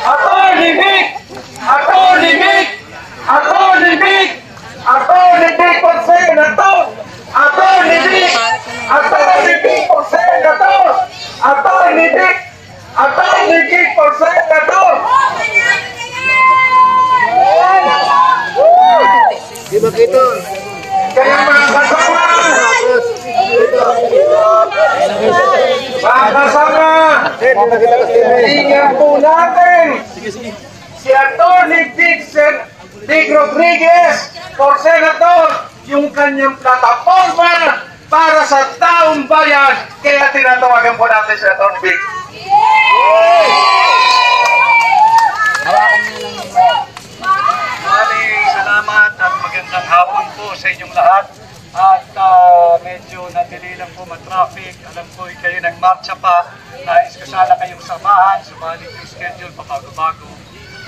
Attorney Vic! Attorney Vic! Attorney Vic! Attorney Vic for Senator! Attorney Vic! Attorney Vic for Senator! Attorney Vic! Attorney Vic for Senator! Di ba kita? Kaya mga kasama! Mga kasama! Tingnan po natin si Attorney Dick Rodriguez for Senator, yung kanyang plataforma para sa taong bayan. Kaya tinatawagan po natin si Attorney Dick. Maraming salamat at magandang hapon po sa inyong lahat. At medyo nadili lang po ma-traffic. Alam ko kayo nagmarcha pa. Nais ko sana kayong samahan. Subalit yung schedule pa bago-bago.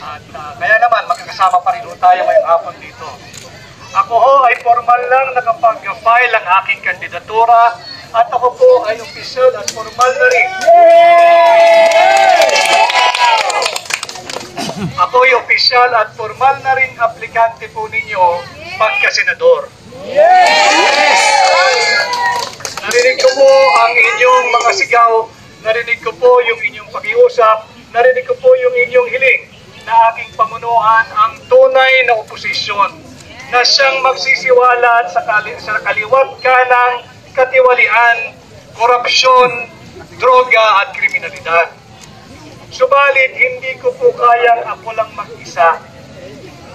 At kaya naman magkakasama pa rin tayo ngayong hapon dito. Ako ho ay formal lang nakapag-file ang aking kandidatura. At ako po ay official at formal na rin. Ako'y official at formal na rin aplikante po ninyo pagka-senador. Narinig ko po ang inyong mga sigaw, narinig ko po yung inyong pag-iusap, narinig ko po yung inyong hiling na aking pamunuan ang tunay na oposisyon na siyang magsisiwalat sa kaliwat kanang katiwalian, korupsyon, droga at kriminalidad. Subalit, hindi ko po kayang ako lang mag-isa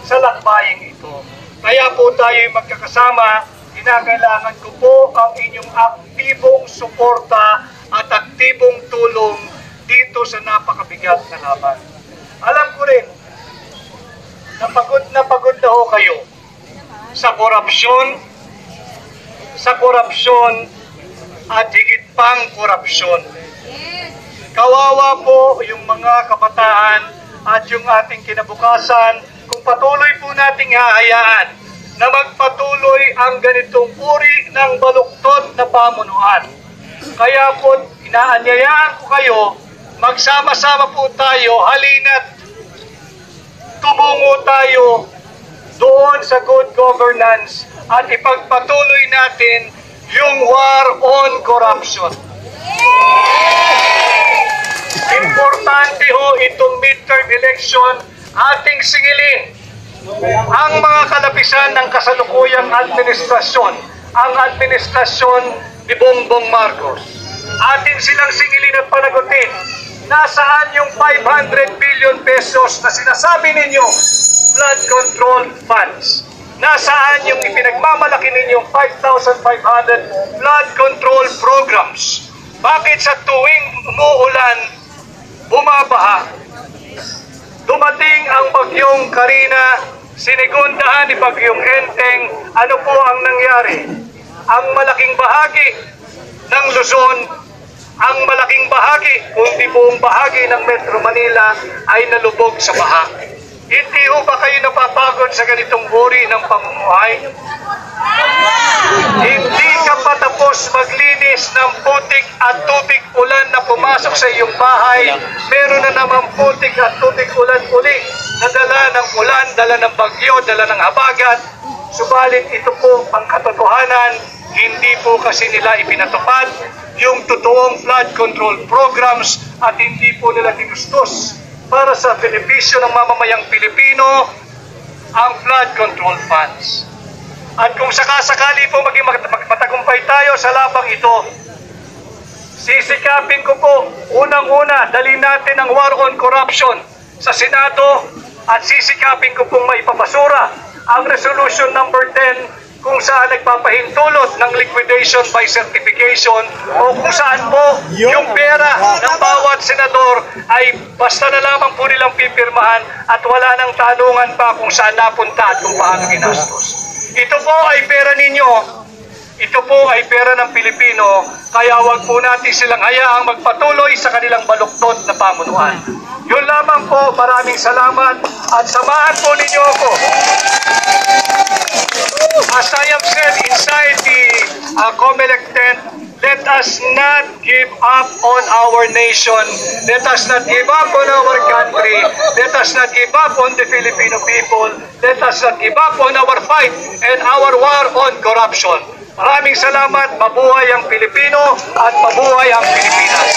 sa lakbayang ito. Kaya po tayo magkakasama, kinakailangan ko po ang inyong aktibong suporta at aktibong tulong dito sa napakabigat na laban. Alam ko rin, na pagod na ho kayo sa korupsyon at higit pang korupsyon. Kawawa po yung mga kabataan at yung ating kinabukasan kung patuloy po nating hahayaan na magpatuloy ang ganitong uri ng baluktot na pamunuan. Kaya po inaanyayaan ko kayo, magsama-sama po tayo, halina't tumungo tayo doon sa good governance at ipagpatuloy natin yung war on corruption. Importante ho itong midterm election, ating singilin ang mga kalapisan ng kasalukuyang administrasyon, ang administrasyon ni Bongbong Marcos. Atin silang singilin at panagutin, nasaan yung 500 billion pesos na sinasabi ninyo flood control funds? Nasaan yung ipinagmamalaki ninyong 5,500 flood control programs? Bakit sa tuwing umuulan, bumabaha? Dumating ang bagyong Karina, sinigundahan ni bagyong Enteng, ano po ang nangyari? Ang malaking bahagi ng Luzon, ang malaking bahagi, kundi buong bahagi ng Metro Manila ay nalubog sa baha. Hindi ho ba kayo napapagod sa ganitong uri ng pamumuhay? Hindi ka pa tapos maglinis ng putik at tubig ulan na pumasok sa iyong bahay, meron na naman putik at tubig ulan uli na dala ng ulan, dala ng bagyo, dala ng habagat. Subalit ito po ang katotohanan, hindi po kasi nila ipinatupad yung totoong flood control programs at hindi po nila ginustos para sa benepisyo ng mamamayang Pilipino ang flood control funds. At kung sakasakali po maging matagumpay tayo sa labang ito, sisikapin ko po, unang-una, dalhin natin ang war on corruption sa Senado at sisikapin ko pong maipapasura ang resolution number 10 kung saan nagpapahintulot ng liquidation by certification o kung saan po yung pera ng bawat senador ay basta na lamang po nilang pipirmahan at wala nang tanungan pa kung saan napunta at kung paano ginastos. Ito po ay pera ninyo, ito po ay pera ng Pilipino, kaya wag po natin silang hayaang magpatuloy sa kanilang baluktot na pamunuan. Yun lamang po, maraming salamat at samahan po ninyo ako. As I have said inside the COMELEC tent, Let us not give up on our nation. Let us not give up on our country. Let us not give up on the Filipino people. Let us not give up on our fight and our war on corruption. Maraming salamat. Mabuhay ang Pilipino at mabuhay ang Pilipinas.